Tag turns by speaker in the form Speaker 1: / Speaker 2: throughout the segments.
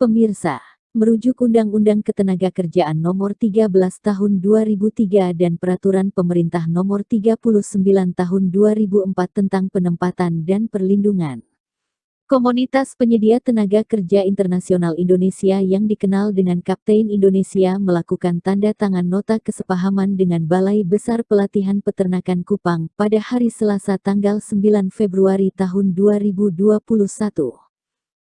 Speaker 1: Pemirsa, merujuk Undang-Undang Ketenagakerjaan Nomor 13 Tahun 2003 dan Peraturan Pemerintah Nomor 39 Tahun 2004 tentang penempatan dan perlindungan. Komunitas Penyedia Tenaga Kerja Internasional Indonesia yang dikenal dengan Kapten Indonesia melakukan tanda tangan nota kesepahaman dengan Balai Besar Pelatihan Peternakan Kupang pada hari Selasa tanggal 9 Februari tahun 2021.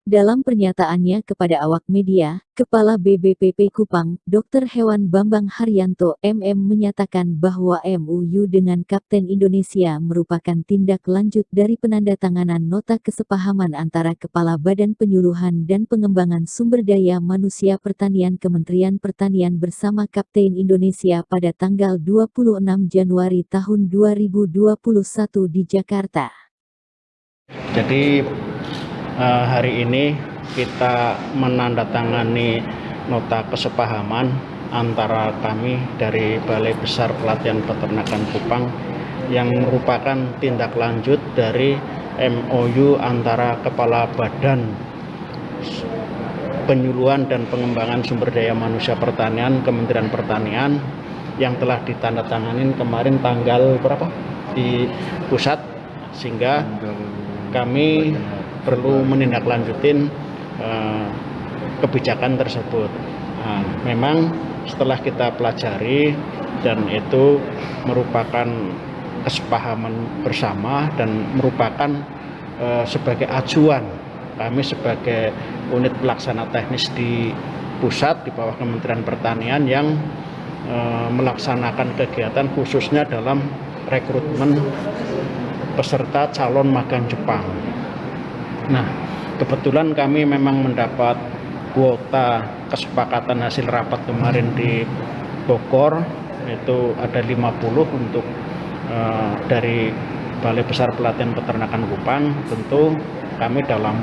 Speaker 1: Dalam pernyataannya kepada awak media, Kepala BBPP Kupang, Dr. Hewan Bambang Haryanto, MM menyatakan bahwa MOU dengan Kapten Indonesia merupakan tindak lanjut dari penandatanganan nota kesepahaman antara Kepala Badan Penyuluhan dan Pengembangan Sumber Daya Manusia Pertanian Kementerian Pertanian bersama Kapten Indonesia pada tanggal 26 Januari tahun 2021 di Jakarta.
Speaker 2: Jadi hari ini kita menandatangani nota kesepahaman antara kami dari Balai Besar Pelatihan Peternakan Kupang yang merupakan tindak lanjut dari MOU antara Kepala Badan Penyuluhan dan Pengembangan Sumber Daya Manusia Pertanian Kementerian Pertanian yang telah ditandatangani kemarin tanggal berapa di pusat, sehingga kami perlu menindaklanjutin kebijakan tersebut. Nah, memang setelah kita pelajari dan itu merupakan kesepahaman bersama dan merupakan sebagai acuan kami sebagai unit pelaksana teknis di pusat di bawah Kementerian Pertanian yang melaksanakan kegiatan khususnya dalam rekrutmen peserta calon magang Jepang. Nah, kebetulan kami memang mendapat kuota kesepakatan hasil rapat kemarin di Bogor, itu ada 50 untuk dari Balai Besar Pelatihan Peternakan Kupang. Tentu kami dalam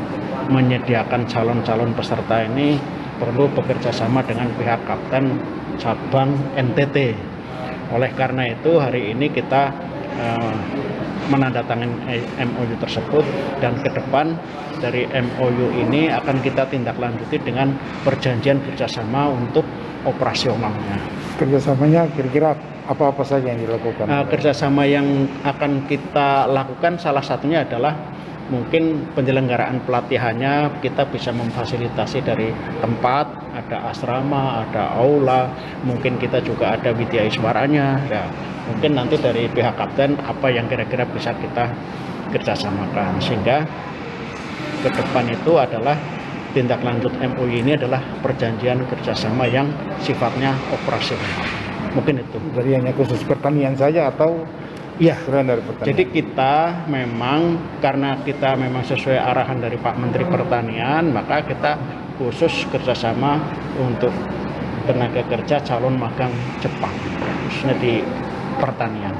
Speaker 2: menyediakan calon-calon peserta ini perlu bekerja sama dengan pihak Kapten Cabang NTT. Oleh karena itu hari ini kita menandatangani MOU tersebut, dan ke depan dari MOU ini akan kita tindak lanjuti dengan perjanjian kerjasama untuk operasionalnya.
Speaker 3: Kerjasamanya kira-kira apa-apa saja yang dilakukan?
Speaker 2: Kerjasama yang akan kita lakukan salah satunya adalah mungkin penyelenggaraan pelatihannya kita bisa memfasilitasi dari tempat, ada asrama, ada aula, mungkin kita juga ada widya iswaranya. Ya, mungkin nanti dari pihak kapten apa yang kira-kira bisa kita kerjasamakan, sehingga ke depan itu adalah tindak lanjut MOU ini adalah perjanjian kerjasama yang sifatnya operasional. Mungkin itu.
Speaker 3: Jadi hanya khusus pertanian saja atau?
Speaker 2: Iya,
Speaker 3: dari
Speaker 2: jadi kita memang karena kita memang sesuai arahan dari Pak Menteri Pertanian, maka kita khusus kerjasama untuk tenaga kerja calon magang Jepang, khususnya di pertanian.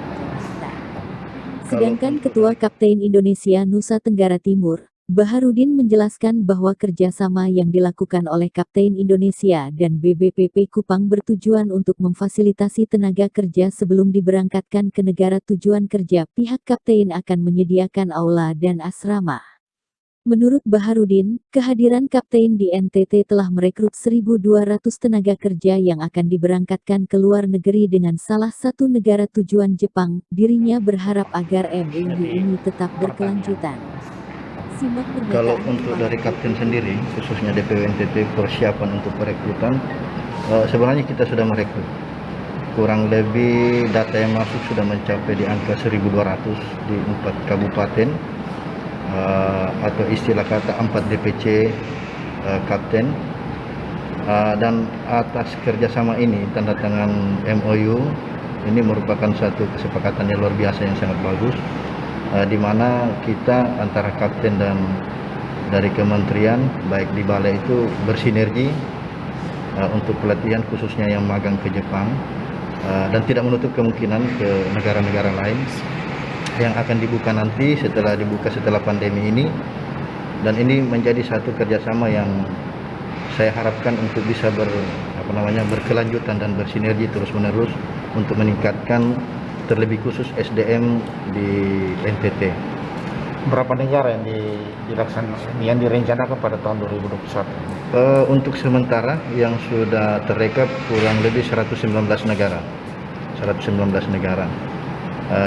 Speaker 1: Sedangkan Ketua Kapten Indonesia Nusa Tenggara Timur, Baharudin menjelaskan bahwa kerjasama yang dilakukan oleh Kapten Indonesia dan BBPP Kupang bertujuan untuk memfasilitasi tenaga kerja sebelum diberangkatkan ke negara tujuan kerja. Pihak Kapten akan menyediakan aula dan asrama. Menurut Baharudin, kehadiran Kapten di NTT telah merekrut 1.200 tenaga kerja yang akan diberangkatkan ke luar negeri dengan salah satu negara tujuan Jepang. Dirinya berharap agar MOU ini tetap berkelanjutan.
Speaker 4: Kalau untuk dari Kapten sendiri, khususnya DPW NTT, persiapan untuk perekrutan, sebenarnya kita sudah merekrut. Kurang lebih data yang masuk sudah mencapai di angka 1.200 di 4 kabupaten, atau istilah kata 4 DPC Kapten. Dan atas kerjasama ini, tanda tangan MOU, ini merupakan satu kesepakatan yang luar biasa yang sangat bagus. Di mana kita antara kapten dan dari kementerian baik di balai itu bersinergi untuk pelatihan khususnya yang magang ke Jepang, dan tidak menutup kemungkinan ke negara-negara lain yang akan dibuka nanti setelah pandemi ini. Dan ini menjadi satu kerjasama yang saya harapkan untuk bisa berkelanjutan dan bersinergi terus-menerus untuk meningkatkan terlebih khusus SDM di NTT.
Speaker 3: Berapa negara yang direncanakan pada tahun 2021?
Speaker 4: Untuk sementara yang sudah terrekap kurang lebih 119 negara. 119 negara.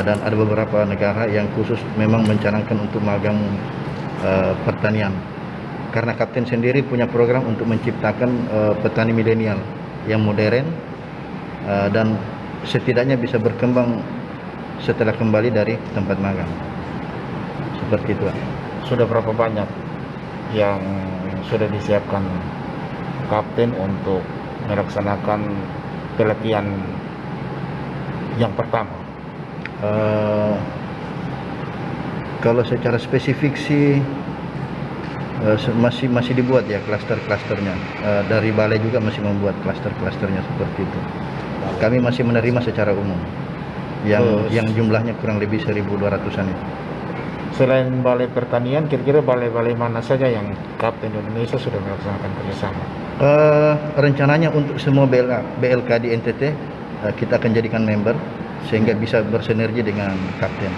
Speaker 4: Dan ada beberapa negara yang khusus memang mencanangkan untuk magang pertanian. Karena Kapten sendiri punya program untuk menciptakan petani milenial yang modern dan setidaknya bisa berkembang setelah kembali dari tempat magang. Seperti itu.
Speaker 3: Sudah berapa banyak yang sudah disiapkan Kapten untuk melaksanakan pelatihan yang pertama?
Speaker 4: Kalau secara spesifik sih masih dibuat ya klaster-klasternya. Dari balai juga masih membuat klaster-klasternya seperti itu. Kami masih menerima secara umum yang jumlahnya kurang lebih 1.200-an itu.
Speaker 3: Selain balai pertanian, kira-kira balai-balai mana saja yang Kapten Indonesia sudah melaksanakan kerjasama?
Speaker 4: Rencananya untuk semua BLK di NTT kita akan jadikan member sehingga bisa bersinergi dengan Kapten.